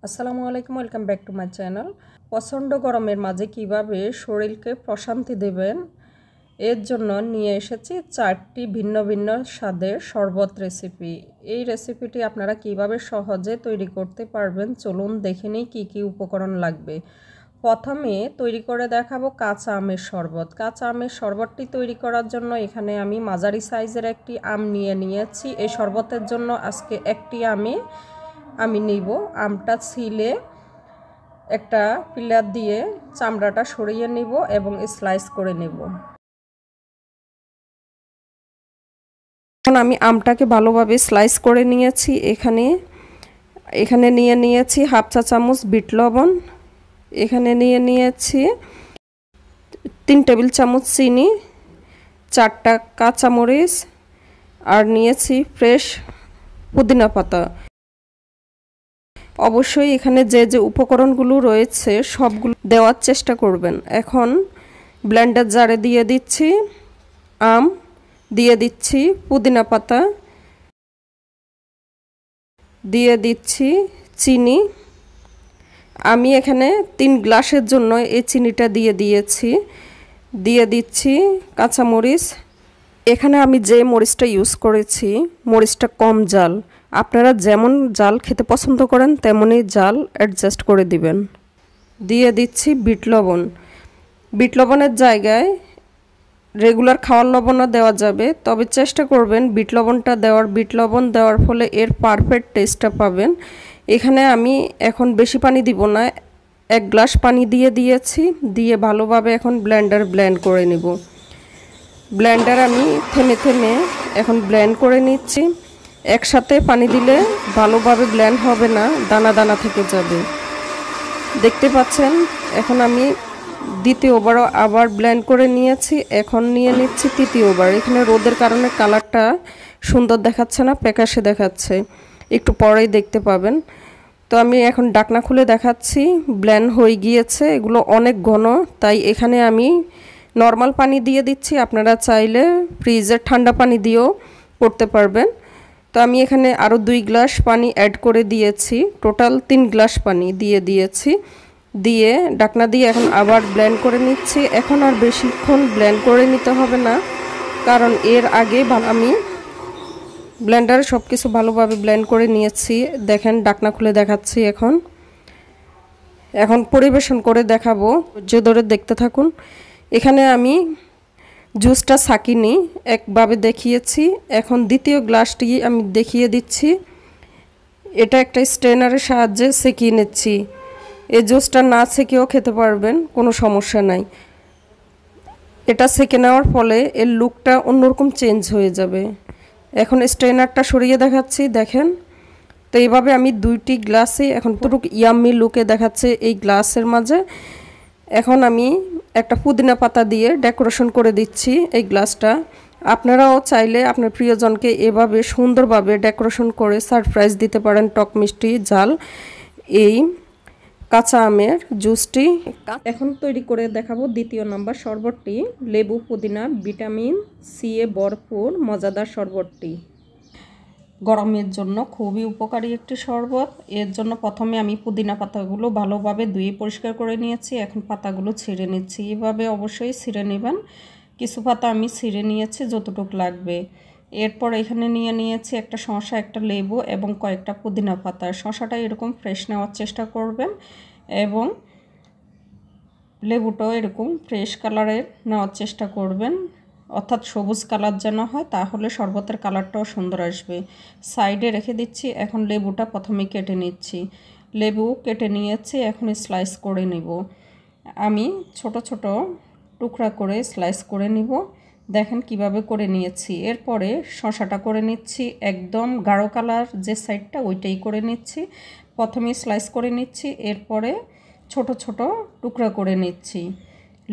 আসসালামু আলাইকুম, welcome back to my channel. প্রচণ্ড গরমের মাঝে কিভাবে শরীরকে প্রশান্তি দেবেন এর জন্য নিয়ে এসেছি 4টি ভিন্ন ভিন্ন স্বাদের শরবত রেসিপি। এই রেসিপিটি আপনারা কিভাবে সহজে তৈরি করতে পারবেন চলুন দেখে নিই কী কী উপকরণ লাগবে। প্রথমে তৈরি করে দেখাবো কাঁচা আমের শরবত। কাঁচা আমের শরবতটি তৈরি করার জন্য এখানে আমি মাঝারি সাইজের একটি আম নিয়েছি। এই শরবতের জন্য আজকে একটি আমি নিব। আমটা ছিলে একটা পিলার দিয়ে চামড়াটা সরিয়ে নিব এবং স্লাইস করে নেব। এখন আমি আমটাকে ভালোভাবে স্লাইস করে নিয়েছি। এখানে নিয়েছি হাফ চা চামচ বিট লবণ, এখানে নিয়েছি 3 টেবিল চামচ চিনি, 4টা কাঁচামরিচ আর নিয়েছি ফ্রেশ পুদিনা পাতা। অবশ্যই এখানে যে যে উপকরণগুলো রয়েছে সবগুলো দেওয়ার চেষ্টা করবেন। এখন ব্লেন্ডার জারে দিয়ে দিচ্ছি আম, দিয়ে দিচ্ছি পুদিনা পাতা, দিয়ে দিচ্ছি চিনি। আমি এখানে 3 গ্লাসের জন্য এই চিনিটা দিয়ে দিচ্ছি কাঁচামরিচ। এখানে আমি যে মরিচটা ইউজ করেছি মরিচটা কম জাল। আপনারা যেমন জাল খেতে পছন্দ করেন তেমনই জাল অ্যাডজাস্ট করে দিবেন। দিয়ে দিচ্ছি বিট লবণ। বিট লবণের জায়গায় রেগুলার খাওয়ার লবণও দেওয়া যাবে, তবে চেষ্টা করবেন বিট লবণ দেওয়ার ফলে এর পারফেক্ট টেস্টটা পাবেন। এখানে আমি এখন বেশি পানি দিব না, 1 গ্লাস পানি দিয়েছি। দিয়ে ভালোভাবে এখন ব্লেন্ড করে নিব। ব্লেন্ডার আমি থেমে এখন ব্লেন্ড করে নিচ্ছি। একসাথে পানি দিলে ভালোভাবে ব্লেন্ড হবে না, দানা দানা থেকে যাবে। দেখতে পাচ্ছেন এখন আমি দ্বিতীয়বার আবার ব্লেন্ড করে নিয়েছি। এখন নিয়ে নিচ্ছি তৃতীয়বার। এখানে রোদের কারণে কালারটা সুন্দর দেখাচ্ছে না, প্যাকাশে দেখাচ্ছে, একটু পরেই দেখতে পাবেন। তো আমি এখন ঢাকনা খুলে দেখাচ্ছি ব্লেন্ড হয়ে গিয়েছে। এগুলো অনেক ঘন, তাই এখানে আমি নর্মাল পানি দিয়ে দিচ্ছি। আপনারা চাইলে ফ্রিজের ঠান্ডা পানি দিয়েও করতে পারবেন। তো আমি এখানে আরও 2 গ্লাস পানি অ্যাড করে দিয়েছি, টোটাল 3 গ্লাস পানি দিয়েছি। দিয়ে ঢাকনা দিয়ে এখন আবার ব্লেন্ড করে নিচ্ছি। এখন আর বেশিক্ষণ ব্লেন্ড করে নিতে হবে না, কারণ এর আগে আমি ব্লেন্ডারে সব কিছু ভালোভাবে ব্লেন্ড করে নিয়েছি। দেখেন ঢাকনা খুলে দেখাচ্ছি। এখন পরিবেশন করে দেখাবো, যে ধরে দেখতে থাকুন। এখানে আমি জুসটা ছাঁকিনি, একভাবে দেখিয়েছি। এখন দ্বিতীয় গ্লাসটি আমি দেখিয়ে দিচ্ছি। এটা একটা স্ট্রেনারের সাহায্যে ছেঁকিয়ে নিচ্ছি। এই জুসটা না ছেঁকেও খেতে পারবেন, কোনো সমস্যা নাই। এটা ছেঁকে নেওয়ার ফলে এর লুকটা অন্যরকম চেঞ্জ হয়ে যাবে। এখন স্ট্রেনারটা সরিয়ে দেখাচ্ছি, দেখেন। তো এইভাবে আমি 2টি গ্লাসে এখন পুরো ইয়াম্মি লুকে দেখাচ্ছে এই গ্লাসের মাঝে। এখন আমি একটা পুদিনা পাতা দিয়ে ডেকোরেশন করে দিচ্ছি এই গ্লাসটা। আপনারাও চাইলে আপনার প্রিয়জনকে এভাবে সুন্দরভাবে ডেকোরেশন করে সারপ্রাইজ দিতে পারেন টক মিষ্টি ঝাল এই কাঁচা আমের জুসটি। এখন তৈরি করে দেখাবো দ্বিতীয় নম্বর শরবতটি, লেবু পুদিনা ভিটামিন সি এ ভরপুর মজাদার শরবতটি। গরমের জন্য খুবই উপকারী একটি শরবত। এর জন্য প্রথমে আমি পুদিনা পাতাগুলো ভালোভাবে ধুয়ে পরিষ্কার করে নিয়েছি। এখন পাতাগুলো ছিঁড়ে নিচ্ছি। এভাবে অবশ্যই ছিঁড়ে নেবেন। কিছু পাতা আমি ছিঁড়ে নিয়েছি যতটুকু লাগবে। এরপর এখানে নিয়েছি একটা শসা, একটা লেবু এবং কয়েকটা পুদিনা পাতা। শসাটা এরকম ফ্রেশ নেওয়ার চেষ্টা করবেন এবং লেবুটাও এরকম ফ্রেশ কালারের নেওয়ার চেষ্টা করবেন, অর্থাৎ সবুজ কালার যেন হয়, তাহলে শরবতের কালারটাও সুন্দর আসবে। সাইডে রেখে দিচ্ছি। এখন লেবুটা প্রথমে কেটে নিচ্ছি। লেবু কেটে নিয়েছি, এখন স্লাইস করে নিব। আমি ছোট ছোট টুকরা করে স্লাইস করে নিব। দেখেন কিভাবে করে নিয়েছি। এরপরে শসাটা করে নিচ্ছি, একদম গাঢ় কালার যে সাইডটা ওইটাই করে নিচ্ছি। প্রথমে স্লাইস করে নিচ্ছি, এরপরে ছোট ছোট টুকরা করে নিচ্ছি।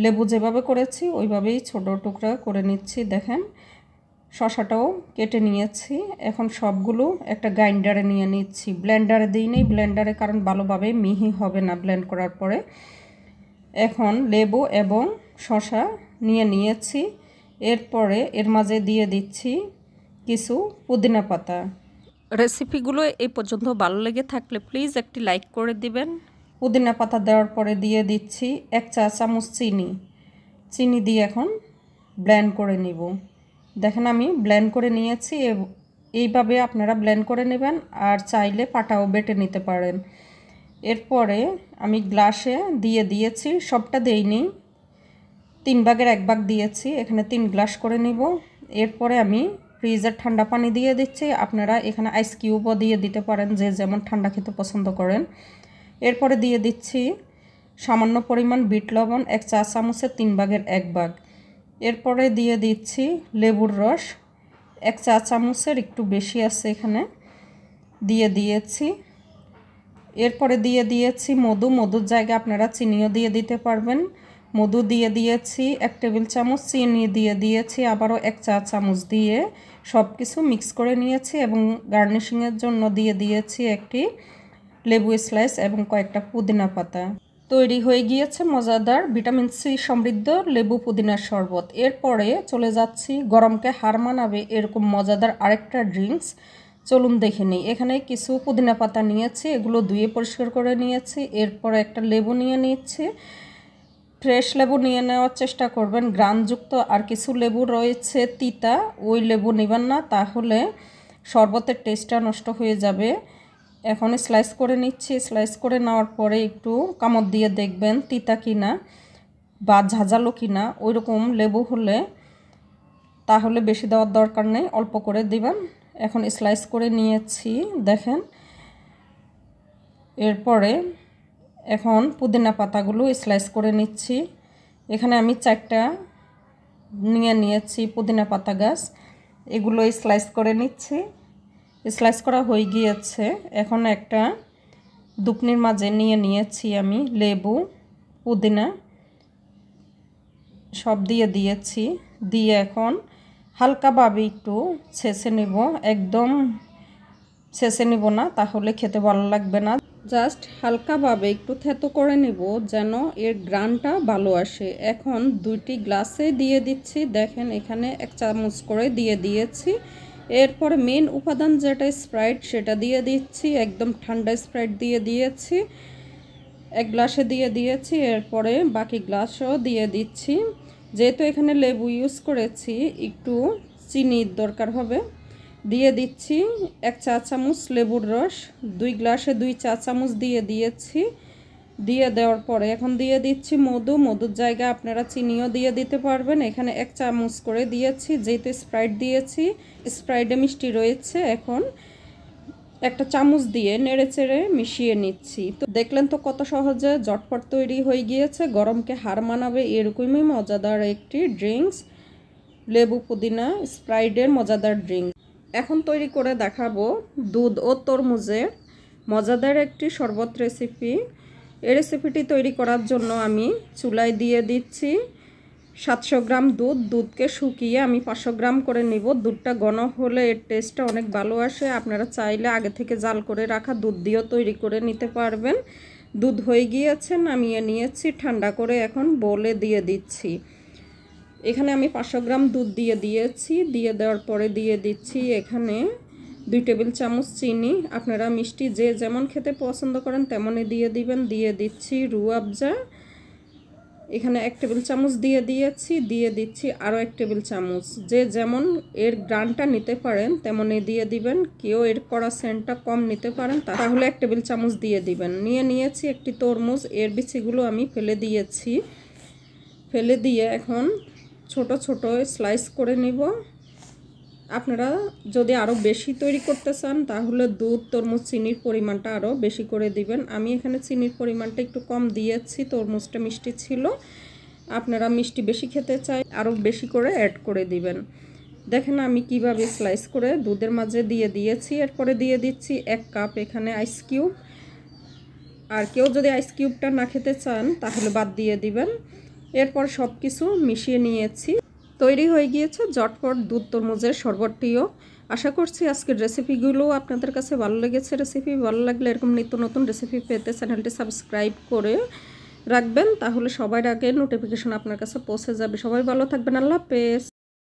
লেবু যেভাবে করেছি ওইভাবেই ছোট টুকরা করে নিচ্ছি। দেখেন শসাটাও কেটে নিয়েছি। এখন সবগুলো একটা গ্রাইন্ডারে নিয়ে নিচ্ছি। ব্লেন্ডারে দিই নেই, ব্লেন্ডারে কারণ ভালোভাবে মিহি হবে না ব্লেন্ড করার পরে। এখন লেবু এবং শসা নিয়েছি। এরপরে এর মাঝে দিয়ে দিচ্ছি কিছু পুদিনা পাতা। রেসিপিগুলো এই পর্যন্ত ভালো লেগে থাকলে প্লিজ একটি লাইক করে দিবেন। পুদিনা পাতা দেওয়ার পরে দিয়ে দিচ্ছি 1 চা চামচ চিনি দিয়ে এখন ব্লেন্ড করে নিব। দেখেন আমি ব্লেন্ড করে নিয়েছি, এইভাবে আপনারা ব্লেন্ড করে নেবেন, আর চাইলে পাটাও বেটে নিতে পারেন। এরপরে আমি গ্লাসে দিয়ে দিয়েছি, সবটা দেইনি, 3 ভাগের 1 ভাগ দিয়েছি, এখানে 3 গ্লাস করে নিব। এরপরে আমি ফ্রিজের ঠান্ডা পানি দিয়ে দিচ্ছি, আপনারা এখানে আইস কিউবও দিয়ে দিতে পারেন, যে যেমন ঠান্ডা খেতে পছন্দ করেন। এরপরে দিয়ে দিচ্ছি সামান্য পরিমাণ বিট লবণ, 1 চা চামচের 3 ভাগের 1 ভাগ। এরপরে দিয়ে দিচ্ছি লেবুর রস, 1 চা চামচের একটু বেশি আছে এখানে দিয়ে দিয়েছি। এরপরে দিয়ে দিয়েছি মধুর জায়গায় আপনারা চিনিও দিয়ে দিতে পারবেন। মধু দিয়ে দিয়েছি 1 টেবিল চামচ, চিনি দিয়ে দিয়েছি আবারও 1 চা চামচ দিয়ে সব কিছু মিক্স করে নিয়েছি, এবং গার্নিশিংয়ের জন্য দিয়ে দিয়েছি একটি লেবু স্লাইস এবং কয়েকটা পুদিনা পাতা। তৈরি হয়ে গিয়েছে মজাদার ভিটামিন সি সমৃদ্ধ লেবু পুদিনার শরবত। এরপরে চলে যাচ্ছি গরমকে হার মানাবে এরকম মজাদার আরেকটা ড্রিঙ্কস, চলুন দেখে নিই। এখানে কিছু পুদিনা পাতা নিয়েছি, এগুলো ধুয়ে পরিষ্কার করে নিয়েছি। এরপরে একটা লেবু নিয়ে নিচ্ছি, ফ্রেশ লেবু নিয়ে নেওয়ার চেষ্টা করবেন, গ্রানযুক্ত। আর কিছু লেবু রয়েছে তিতা, ওই লেবু নেবেন না, তাহলে শরবতের টেস্টটা নষ্ট হয়ে যাবে। এখন স্লাইস করে নিচ্ছি, স্লাইস করে নেওয়ার পরে একটু কামড় দিয়ে দেখবেন তিতা কিনা বা ঝাঁঝালো কিনা। ওই রকম লেবু হলে তাহলে বেশি দেওয়ার দরকার নেই, অল্প করে দিবেন। এখন স্লাইস করে নিয়েছি দেখেন। এরপরে এখন পুদিনা পাতাগুলো স্লাইস করে নিচ্ছি। এখানে আমি 4টা নিয়ে নিয়েছি পুদিনা পাতা গাছ, এগুলো স্লাইস করে নিচ্ছি। স্লাইস করা হয়ে গিয়েছে। এখন একটা দুপনির মাঝে নিয়ে নিয়েছি আমি লেবু, পুদিনা সব দিয়ে দিয়েছি। দিয়ে এখন হালকাভাবে একটু ছেঁচে নেব, একদম ছেঁচে নেব না, তাহলে খেতে ভালো লাগবে না। জাস্ট হালকাভাবে একটু থেতো করে নেব যেন এর গ্রানটা ভালো আসে। এখন 2টি গ্লাসে দিয়ে দিচ্ছি, দেখেন এখানে 1 চামচ করে দিয়ে দিয়েছি। এরপরে মেন উপাদান যেটা স্প্রাইট, সেটা দিয়ে দিচ্ছি, একদম ঠান্ডা স্প্রাইট দিয়ে দিয়েছি, 1 গ্লাসে দিয়ে দিয়েছি। এরপরে বাকি গ্লাসও দিয়ে দিচ্ছি। যেহেতু এখানে লেবু ইউজ করেছি, একটু চিনির দরকার হবে, দিয়ে দিচ্ছি 1 চা চামচ লেবুর রস, 2 গ্লাসে 2 চা চামচ দিয়ে দিয়েছি। দিয়ে দেওয়ার পরে এখন দিয়ে দিচ্ছি মধুর জায়গায় আপনারা চিনিও দিয়ে দিতে পারবেন। এখানে 1 চামচ করে দিয়েছি, যেহেতু স্প্রাইট দিয়েছি, স্প্রাইটে মিষ্টি রয়েছে। এখন একটা চামচ দিয়ে নেড়েচেড়ে মিশিয়ে নিচ্ছি। তো দেখলেন তো কত সহজে ঝটপট তৈরি হয়ে গিয়েছে গরমকে হার মানাবে এরকমই মজাদার একটি ড্রিঙ্কস, লেবু পুদিনা স্প্রাইটের মজাদার ড্রিঙ্ক। এখন তৈরি করে দেখাবো দুধ ও তরমুজের মজাদার একটি শরবত রেসিপি। এই রেসিপিটি তৈরি করার জন্য আমি চুলায় দিয়ে দিচ্ছি 700 গ্রাম দুধকে শুকিয়ে আমি 500 গ্রাম করে নিব। দুধটা ঘন হলে এর টেস্টটা অনেক ভালো আসে। আপনারা চাইলে আগে থেকে জাল করে রাখা দুধ দিয়েও তৈরি করে নিতে পারবেন। দুধ হয়ে গিয়েছে, নামিয়ে নিয়েছি ঠান্ডা করে, এখন বোলে দিয়ে দিচ্ছি। এখানে আমি 500 গ্রাম দুধ দিয়ে দিয়েছি। দিয়ে দেওয়ার পরে দিয়ে দিচ্ছি এখানে 2 টেবিল চামচ চিনি, আপনারা মিষ্টি যে যেমন খেতে পছন্দ করেন তেমনই দিয়ে দিবেন। দিয়ে দিচ্ছি রুয়াবজা, এখানে 1 টেবিল চামচ দিয়ে দিয়েছি। দিয়ে দিচ্ছি আরও 1 টেবিল চামচ, যে যেমন এর গ্রানটা নিতে পারেন তেমনই দিয়ে দিবেন। কেউ এর কড়া সেন্টটা কম নিতে পারেন, তাহলে 1 টেবিল চামচ দিয়ে দিবেন। নিয়ে নিয়েছি একটি তরমুজ, এর বিচিগুলো আমি ফেলে দিয়েছি। ফেলে দিয়ে এখন ছোট ছোট স্লাইস করে নিব। আপনারা যদি আরও বেশি তৈরি করতে চান তাহলে দুধ তরমুজ চিনির পরিমাণটা আরও বেশি করে দিবেন। আমি এখানে চিনির পরিমাণটা একটু কম দিয়েছি, তরমুজটা মিষ্টি ছিল। আপনারা মিষ্টি বেশি খেতে চাই আরও বেশি করে অ্যাড করে দিবেন। দেখেন আমি কিভাবে স্লাইস করে দুধের মাঝে দিয়ে দিয়েছি। এরপরে দিয়ে দিচ্ছি 1 কাপ এখানে আইস কিউব। আর কেউ যদি আইস কিউবটা না খেতে চান তাহলে বাদ দিয়ে দিবেন। এরপর সব কিছু মিশিয়ে নিয়েছি, তৈরি হয়ে গিয়েছে ঝটপট দুধ তরমুজের শরবতটিও। আশা করছি আজকের রেসিপিগুলো আপনাদের কাছে ভালো লেগেছে। রেসিপি ভালো লাগলে এরকম নিত্য নতুন রেসিপি পেতে চ্যানেলটি সাবস্ক্রাইব করে রাখবেন, তাহলে সবার আগে নোটিফিকেশন আপনার কাছে পৌঁছে যাবে। সবাই ভালো থাকবেন, আল্লাহ হাফেজ।